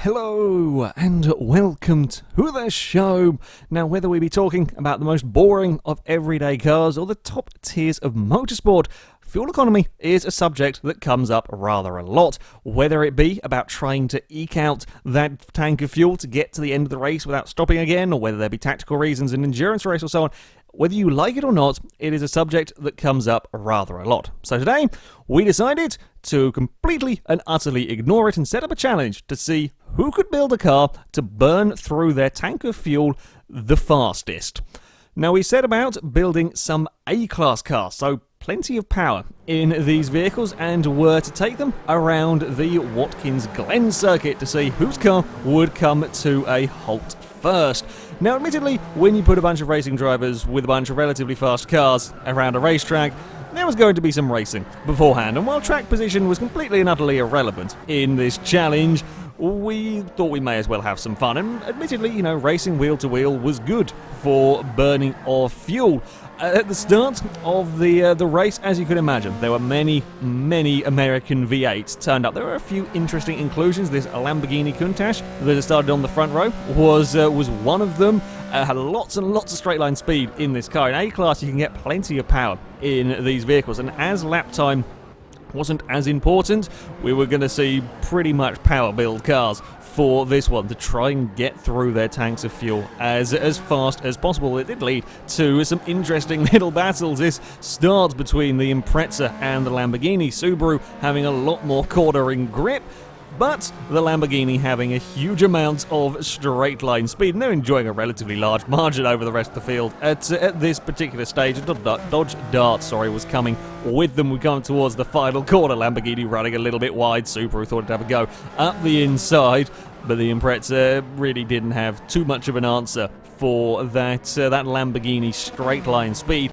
Hello and welcome to the show. Now, whether we be talking about the most boring of everyday cars or the top tiers of motorsport, fuel economy is a subject that comes up rather a lot, whether it be about trying to eke out that tank of fuel to get to the end of the race without stopping again, or whether there be tactical reasons, an endurance race or so on. Whether you like it or not, it is a subject that comes up rather a lot. So today, we decided to completely and utterly ignore it and set up a challenge to see who could build a car to burn through their tank of fuel the fastest. Now, we set about building some A-class cars, so plenty of power in these vehicles, and were to take them around the Watkins Glen circuit to see whose car would come to a halt first. Now, admittedly, when you put a bunch of racing drivers with a bunch of relatively fast cars around a racetrack, there was going to be some racing beforehand, and while track position was completely and utterly irrelevant in this challenge, we thought we may as well have some fun, and admittedly, racing wheel to wheel was good for burning of fuel. At the start of the race, as you could imagine, there were many American V8s turned up. There were a few interesting inclusions. This Lamborghini Countach that started on the front row was one of them. Had lots and lots of straight line speed in this car. In A-Class, you can get plenty of power in these vehicles, and as lap time wasn't as important, we were going to see pretty much power build cars for this one to try and get through their tanks of fuel as fast as possible. It did lead to some interesting little battles. This starts between the Impreza and the Lamborghini. Subaru having a lot more cornering grip, but the Lamborghini having a huge amount of straight line speed, and they're enjoying a relatively large margin over the rest of the field at this particular stage. Dodge Dart, was coming with them. We come towards the final corner. Lamborghini running a little bit wide. Subaru thought it'd have a go up the inside, but the Impreza really didn't have too much of an answer for that Lamborghini straight line speed.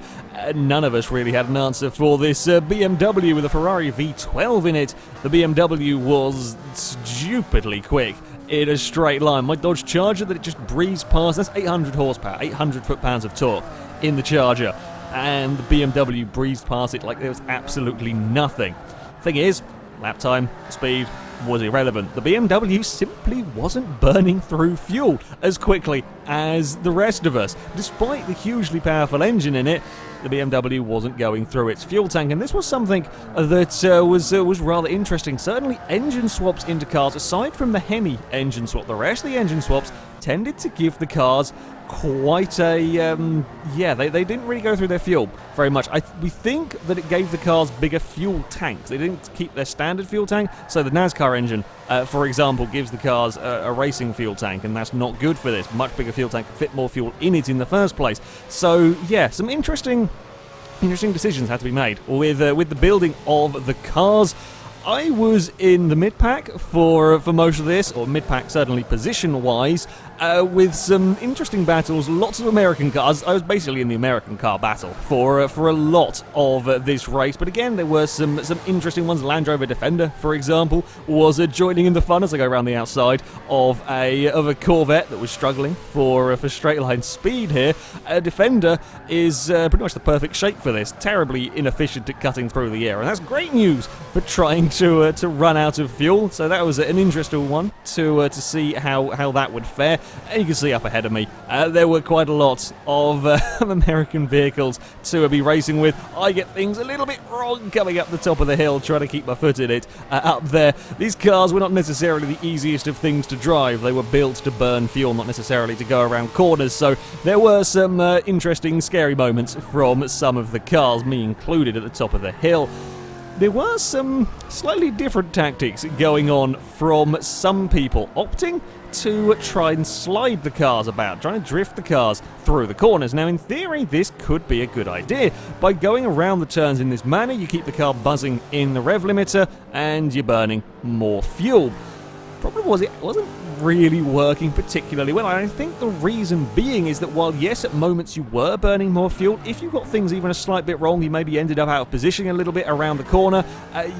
None of us really had an answer for this BMW with a Ferrari V12 in it. The BMW was stupidly quick in a straight line. My Dodge Charger that it just breezed past, that's 800 horsepower, 800 foot-pounds of torque in the Charger, and the BMW breezed past it like there was absolutely nothing. Thing is, lap time, speed was irrelevant. The BMW simply wasn't burning through fuel as quickly as the rest of us. Despite the hugely powerful engine in it, the BMW wasn't going through its fuel tank, and this was something that was rather interesting. Certainly engine swaps into cars, aside from the Hemi engine swap, the rest of the engine swaps tended to give the cars quite a, they didn't really go through their fuel very much. We think that it gave the cars bigger fuel tanks. They didn't keep their standard fuel tank, so the NASCAR engine, for example, gives the cars a racing fuel tank, and that's not good for this. Much bigger fuel tank, fit more fuel in it in the first place. So, yeah, some interesting decisions had to be made with the building of the cars. I was in the mid-pack for most of this, or mid-pack certainly position-wise, with some interesting battles, lots of American cars. I was basically in the American car battle for a lot of this race, but again, there were some interesting ones. Land Rover Defender, for example, was joining in the fun as I go around the outside of a Corvette that was struggling for straight-line speed here. Defender is pretty much the perfect shape for this, terribly inefficient at cutting through the air, and that's great news for trying to run out of fuel. So that was an interesting one to see how that would fare. And you can see up ahead of me, there were quite a lot of American vehicles to be racing with. I get things a little bit wrong coming up the top of the hill, trying to keep my foot in it up there. These cars were not necessarily the easiest of things to drive. They were built to burn fuel, not necessarily to go around corners. So there were some interesting, scary moments from some of the cars, me included, at the top of the hill. There were some slightly different tactics going on from some people, opting to try and slide the cars about, trying to drift the cars through the corners. Now, in theory, this could be a good idea. By going around the turns in this manner, you keep the car buzzing in the rev limiter, and you're burning more fuel. Problem was, it wasn't really working particularly well. I think the reason being is that while yes, at moments you were burning more fuel, if you got things even a slight bit wrong, you maybe ended up out of position a little bit around the corner,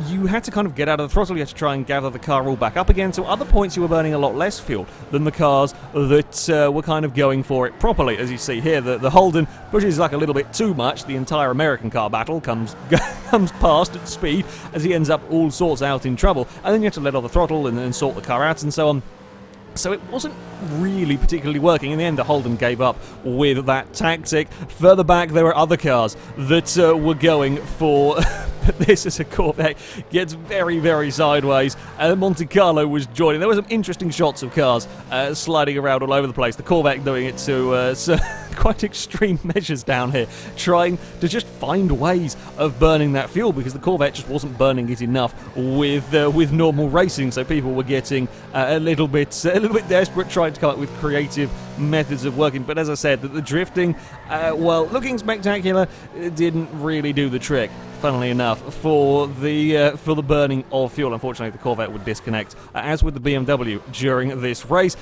you had to kind of get out of the throttle, you had to try and gather the car all back up again, so at other points you were burning a lot less fuel than the cars that were kind of going for it properly. As you see here, the Holden pushes like a little bit too much. The entire American car battle comes past at speed as he ends up all sorts out in trouble, and then you have to let off the throttle and sort the car out and so on. So it wasn't really particularly working. In the end, the Holden gave up with that tactic. Further back, there were other cars that were going for... But this, as a Corvette, gets very, very sideways. Monte Carlo was joining. There were some interesting shots of cars sliding around all over the place. The Corvette doing it to quite extreme measures down here, trying to just find ways of burning that fuel, because the Corvette just wasn't burning it enough with normal racing. So people were getting a little bit desperate, trying to come up with creative methods of working. But as I said, the drifting, well, looking spectacular, didn't really do the trick, funnily enough, for the burning of fuel. Unfortunately, the Corvette would disconnect, as with the BMW during this race.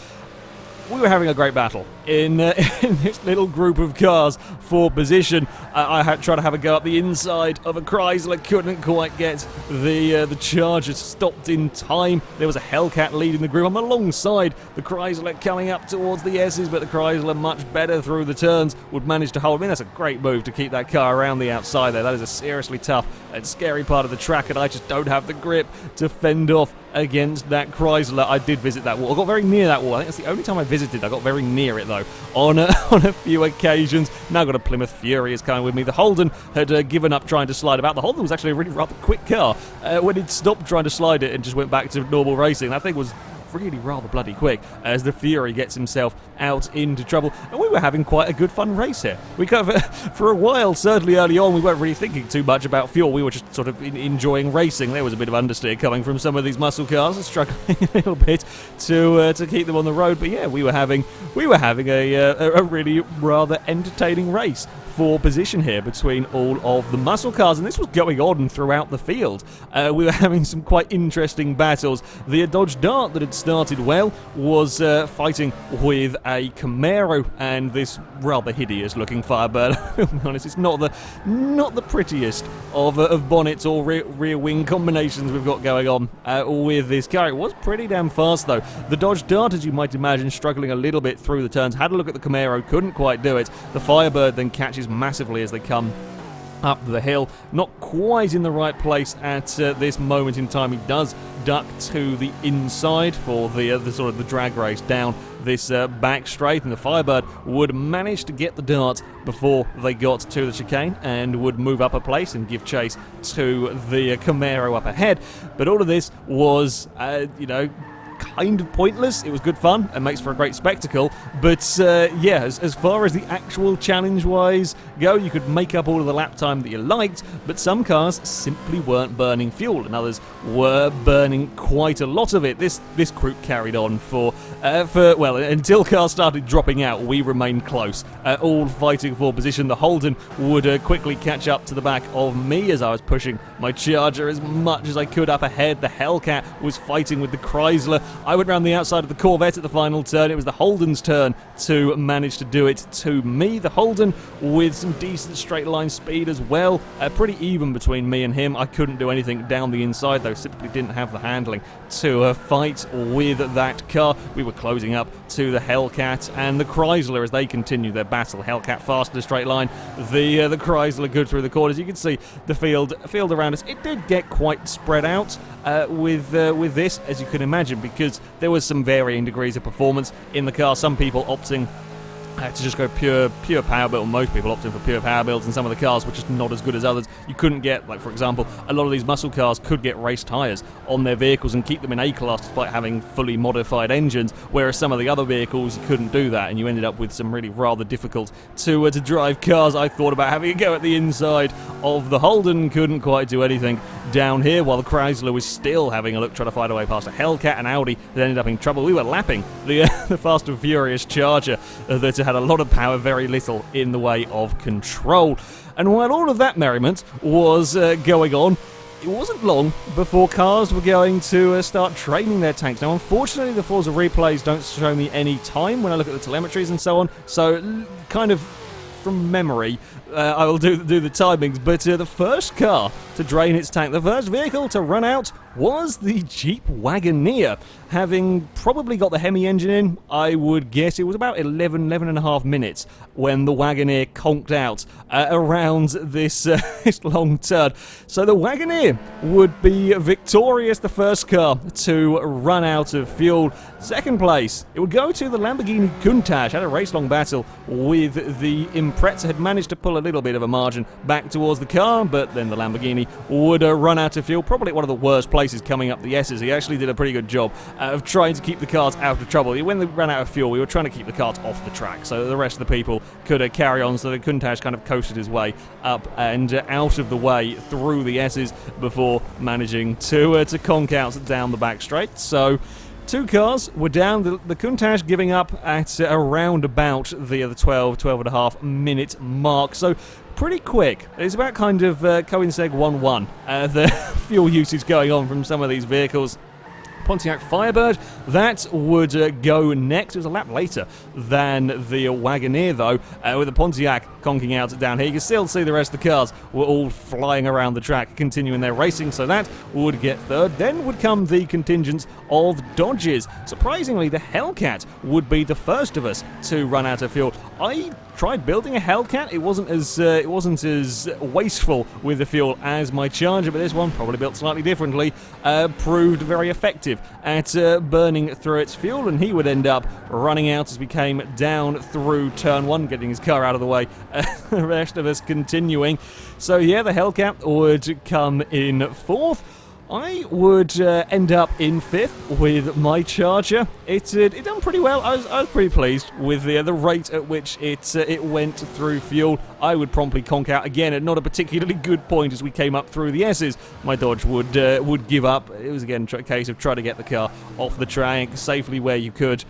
We were having a great battle in this little group of cars for position. I had tried to have a go up the inside of a Chrysler, couldn't quite get the Charger stopped in time. There was a Hellcat leading the group. I'm alongside the Chrysler coming up towards the S's, but the Chrysler much better through the turns, would manage to hold. I mean, that's a great move to keep that car around the outside there. That is a seriously tough and scary part of the track, and I just don't have the grip to fend off against that Chrysler. I did visit that wall. I got very near that wall. I think that's the only time I visited. I got very near it, though, on a few occasions. Now got a Plymouth Fury is coming with me. The Holden had given up trying to slide about. The Holden was actually a really rather quick car when it stopped trying to slide it and just went back to normal racing. That thing was really rather bloody quick as the Fury gets himself out into trouble, and we were having quite a good fun race here. We kind of, for a while, certainly early on, we weren't really thinking too much about fuel. We were just sort of enjoying racing. There was a bit of understeer coming from some of these muscle cars, and struggling a little bit to keep them on the road. But yeah, we were having a really rather entertaining race for position here between all of the muscle cars, and this was going on throughout the field. We were having some quite interesting battles. The Dodge Dart that had started well was fighting with a Camaro and this rather hideous looking Firebird. I'll be honest, it's not the prettiest of bonnets or rear wing combinations we've got going on with this car. It was pretty damn fast though. The Dodge Dart, as you might imagine, struggling a little bit through the turns. Had a look at the Camaro, couldn't quite do it. The Firebird then catches massively as they come up the hill. Not quite in the right place at this moment in time. He does duck to the inside for the sort of the drag race down this back straight, and the Firebird would manage to get the Dart before they got to the chicane and would move up a place and give chase to the Camaro up ahead. But all of this was, kind of pointless. It was good fun and makes for a great spectacle, but yeah, as far as the actual challenge-wise go, you could make up all of the lap time that you liked, but some cars simply weren't burning fuel, and others were burning quite a lot of it. This group carried on for well, until cars started dropping out. We remained close, all fighting for position. The Holden would quickly catch up to the back of me as I was pushing my Charger as much as I could up ahead. The Hellcat was fighting with the Chrysler. I went round the outside of the Corvette at the final turn. It was the Holden's turn to manage to do it to me. The Holden with some decent straight line speed as well. Pretty even between me and him. I couldn't do anything down the inside though. Simply didn't have the handling to fight with that car. We were closing up to the Hellcat and the Chrysler as they continue their battle. Hellcat fast in a straight line. The Chrysler good through the corners. You can see the field around us. It did get quite spread out with this, as you can imagine, because there was some varying degrees of performance in the car. Some people opting to just go pure power build. Most people opting for pure power builds, and some of the cars were just not as good as others. You couldn't get, like for example, a lot of these muscle cars could get race tyres on their vehicles and keep them in A-class despite having fully modified engines, whereas some of the other vehicles you couldn't do that, and you ended up with some really rather difficult to drive cars. I thought about having a go at the inside of the Holden, couldn't quite do anything down here, while the Chrysler was still having a look, trying to fight away past a Hellcat and Audi that ended up in trouble. We were lapping the Fast and Furious Charger that had a lot of power, very little in the way of control. And while all of that merriment was going on, it wasn't long before cars were going to start training their tanks. Now, unfortunately, the Forza replays don't show me any time when I look at the telemetries and so on, so kind of from memory. I will do the timings, but the first car to drain its tank, the first vehicle to run out, was the Jeep Wagoneer. Having probably got the Hemi engine in, I would guess it was about 11 and a half minutes when the Wagoneer conked out around this, this long turn. So the Wagoneer would be victorious, the first car to run out of fuel. Second place, it would go to the Lamborghini Countach. Had a race-long battle with the Impreza, had managed to pull a little bit of a margin back towards the car, but then the Lamborghini would run out of fuel, probably at one of the worst places coming up the S's. He actually did a pretty good job of trying to keep the cars out of trouble. When they ran out of fuel, we were trying to keep the cars off the track so the rest of the people could carry on, so the Countach kind of coasted his way up and out of the way through the S's before managing to conk out down the back straight. So two cars were down, the Countach giving up at around about the 12 and a half minute mark. So pretty quick. It's about kind of Coinseg 1-1. The fuel usage going on from some of these vehicles. Pontiac Firebird, that would go next. It was a lap later than the Wagoneer, though, with the Pontiac conking out down here. You can still see the rest of the cars were all flying around the track, continuing their racing, so that would get third. Then would come the contingents of Dodges. Surprisingly, the Hellcat would be the first of us to run out of fuel. I tried building a Hellcat. It wasn't as wasteful with the fuel as my Charger, but this one, probably built slightly differently, proved very effective at burning through its fuel, and he would end up running out as we came down through turn 1, getting his car out of the way. The rest of us continuing. So yeah, the Hellcat would come in fourth. I would end up in fifth with my Charger. It done pretty well. I was pretty pleased with the rate at which it went through fuel. I would promptly conk out again at not a particularly good point as we came up through the S's. My Dodge would give up. It was again a case of trying to get the car off the track safely where you could,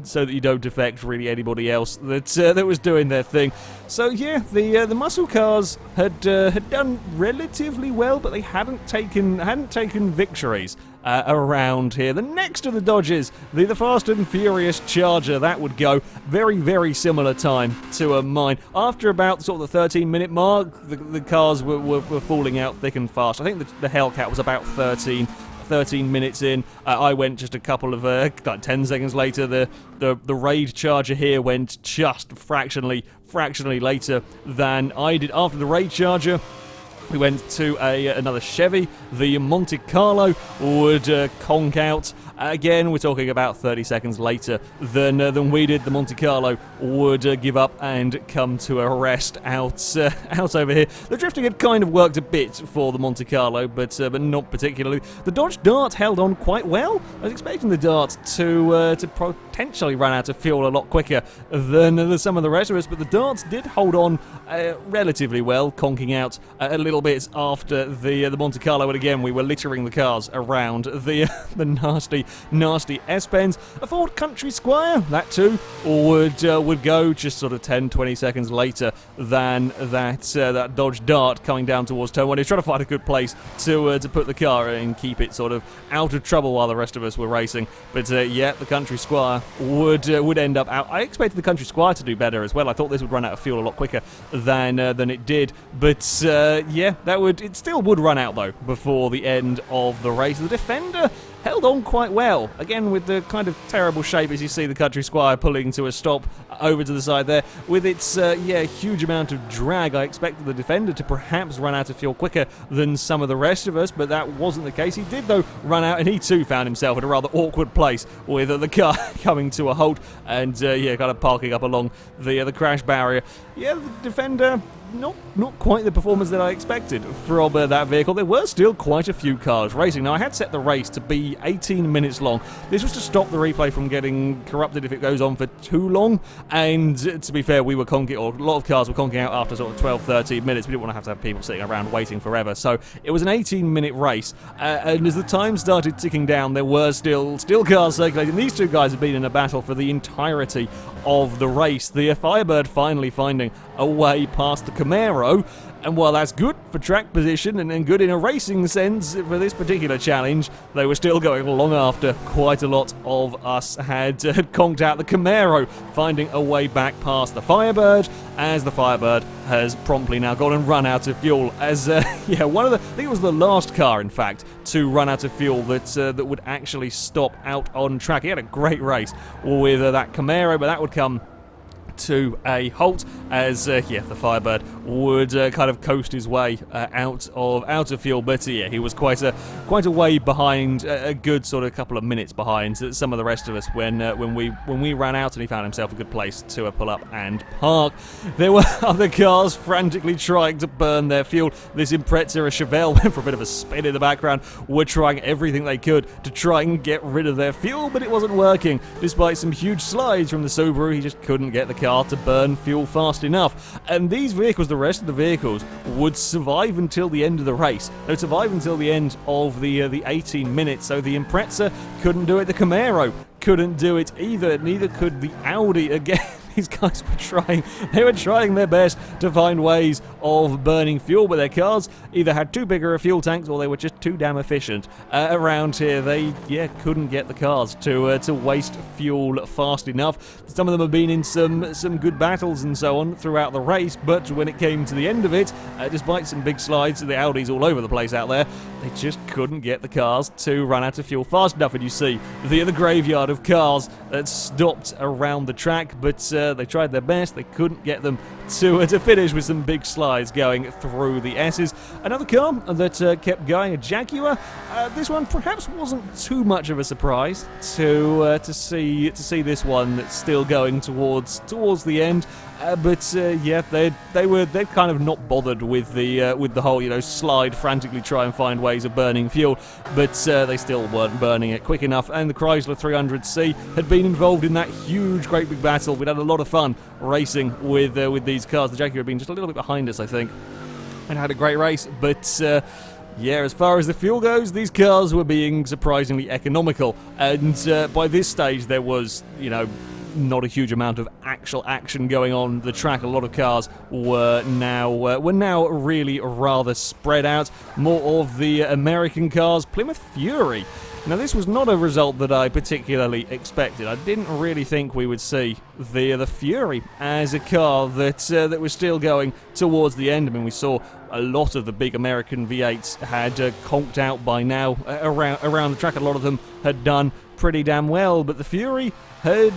so that you don't affect really anybody else that was doing their thing. So yeah, the muscle cars had done relatively well, but they hadn't taken victories around here. The next of the Dodges, the Fast and Furious Charger, that would go very, very similar time to mine. After about sort of the 13-minute mark, the cars were falling out thick and fast. I think the Hellcat was about 13 minutes in. I went just a couple of like 10 seconds later. The Raid Charger here went just fractionally later than I did. After the Raid Charger, we went to another Chevy. The Monte Carlo would conk out. Again, we're talking about 30 seconds later than we did. The Monte Carlo would give up and come to a rest out over here. The drifting had kind of worked a bit for the Monte Carlo, but not particularly. The Dodge Dart held on quite well. I was expecting the Dart to potentially run out of fuel a lot quicker than some of the rest of us, but the Darts did hold on relatively well, conking out a little bit after the Monte Carlo, and again we were littering the cars around the nasty S-Pens. A Ford Country Squire, that too, would go just sort of 10-20 seconds later than that Dodge Dart coming down towards turn 1. He was trying to find a good place to put the car in and keep it sort of out of trouble while the rest of us were racing. But yeah, the Country Squire would end up out. I expected the Country Squire to do better as well. I thought this would run out of fuel a lot quicker than it did. But yeah, it still would run out though before the end of the race. The Defender held on quite well, again with the kind of terrible shape as you see the Country Squire pulling to a stop over to the side there. With its huge amount of drag, I expected the Defender to perhaps run out of fuel quicker than some of the rest of us, but that wasn't the case. He did though run out, and he too found himself in a rather awkward place with the car coming to a halt and kind of parking up along the crash barrier. Yeah, the Defender, not quite the performance that I expected from that vehicle. There were still quite a few cars racing. Now, I had set the race to be 18 minutes long. This was to stop the replay from getting corrupted if it goes on for too long. And to be fair, we were conking, or a lot of cars were conking out after sort of 12, 13 minutes. We didn't want to have people sitting around waiting forever. So it was an 18-minute race. And as the time started ticking down, there were still cars circulating. These two guys have been in a battle for the entirety of the race. The Firebird finally finding a way past the Camaro, And while that's good for track position and good in a racing sense for this particular challenge, they were still going long after quite a lot of us had conked out the Camaro, finding a way back past the Firebird, as the Firebird has promptly now gone and run out of fuel. As I think it was the last car, in fact, to run out of fuel that would actually stop out on track. He had a great race with that Camaro, but that would come to a halt as the Firebird would kind of coast his way out of fuel. But he was quite a way behind, a good sort of couple of minutes behind some of the rest of us when we ran out, and he found himself a good place to pull up and park. There were other cars frantically trying to burn their fuel. This Impreza, a Chevelle, went for a bit of a spin in the background, were trying everything they could to try and get rid of their fuel, but it wasn't working. Despite some huge slides from the Subaru, he just couldn't get the car to burn fuel fast enough. And these vehicles, the rest of the vehicles, would survive until the end of the race. They would survive until the end of the 18 minutes. So the Impreza couldn't do it. The Camaro couldn't do it either. Neither could the Audi. Again, these guys were trying their best to find ways of burning fuel, but their cars either had too big of fuel tanks or they were just too damn efficient. Around here, they couldn't get the cars to waste fuel fast enough. Some of them have been in some good battles and so on throughout the race, but when it came to the end of it, despite some big slides, the Audis all over the place out there, they just couldn't get the cars to run out of fuel fast enough. And you see the graveyard of cars that stopped around the track, but they tried their best. They couldn't get them to finish with some big slides going through the S's. Another car that kept going, a Jaguar. This one perhaps wasn't too much of a surprise to see this one that's still going towards the end. But they'd kind of not bothered with the whole slide, frantically try and find ways of burning fuel, but they still weren't burning it quick enough. And the Chrysler 300C had been involved in that huge, great big battle. We'd had a lot of fun racing with these cars. The Jaguar had been just a little bit behind us, I think, and had a great race. But as far as the fuel goes, these cars were being surprisingly economical. And by this stage, there was not a huge amount of actual action going on the track. A lot of cars were now really rather spread out. More of the American cars. Plymouth Fury. Now, this was not a result that I particularly expected. I didn't really think we would see the Fury as a car that was still going towards the end. I mean, we saw a lot of the big American V8s had conked out by now around the track. A lot of them had done pretty damn well, but the Fury had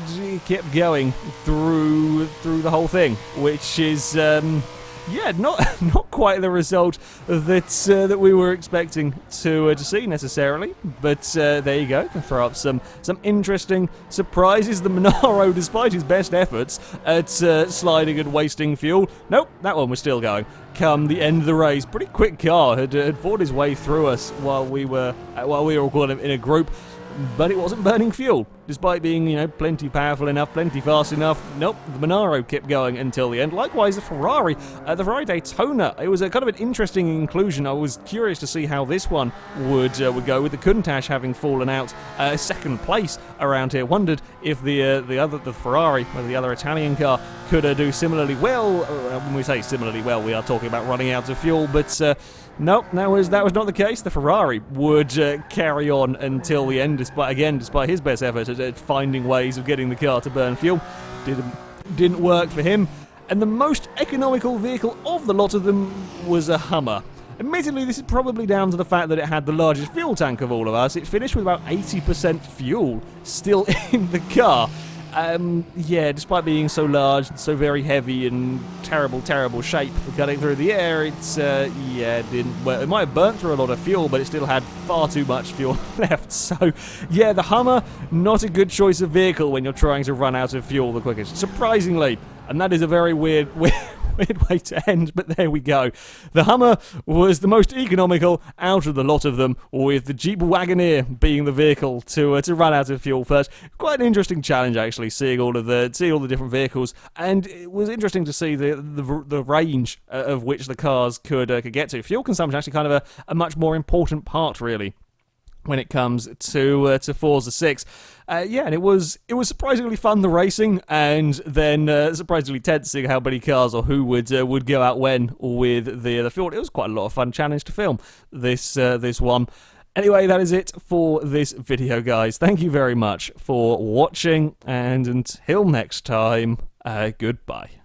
kept going through the whole thing, which is not quite the result that we were expecting to see necessarily. But there you go. Can throw up some interesting surprises. The Monaro, despite his best efforts at sliding and wasting fuel, nope, that one was still going. Come the end of the race, pretty quick car had fought his way through us while we were all caught in a group. But it wasn't burning fuel, despite being, plenty powerful enough, plenty fast enough. Nope, the Monaro kept going until the end. Likewise, the Ferrari Daytona. It was a kind of an interesting inclusion. I was curious to see how this one would go, with the Countach having fallen out second place around here. Wondered if the Ferrari, or the other Italian car, could do similarly well. When we say similarly well, we are talking about running out of fuel, but nope, that was not the case. The Ferrari would carry on until the end, despite his best effort at finding ways of getting the car to burn fuel. Didn't work for him. And the most economical vehicle of the lot of them was a Hummer. Admittedly, this is probably down to the fact that it had the largest fuel tank of all of us. It finished with about 80% fuel still in the car. Despite being so large and so very heavy and terrible shape for cutting through the air, it didn't work. It might have burnt through a lot of fuel, but it still had far too much fuel left. So, the Hummer, not a good choice of vehicle when you're trying to run out of fuel the quickest, surprisingly. And that is a very weird way to end, but there we go. The Hummer was the most economical out of the lot of them, with the Jeep Wagoneer being the vehicle to run out of fuel first. Quite an interesting challenge, actually, seeing all the different vehicles, and it was interesting to see the range of which the cars could get to. Fuel consumption actually kind of a much more important part, really, when it comes to Forza 6. Yeah, and it was surprisingly fun, the racing, and then surprisingly tense seeing how many cars or who would go out when with the field. It was quite a lot of fun challenge to film this one. Anyway, that is it for this video, guys. Thank you very much for watching, and until next time, goodbye.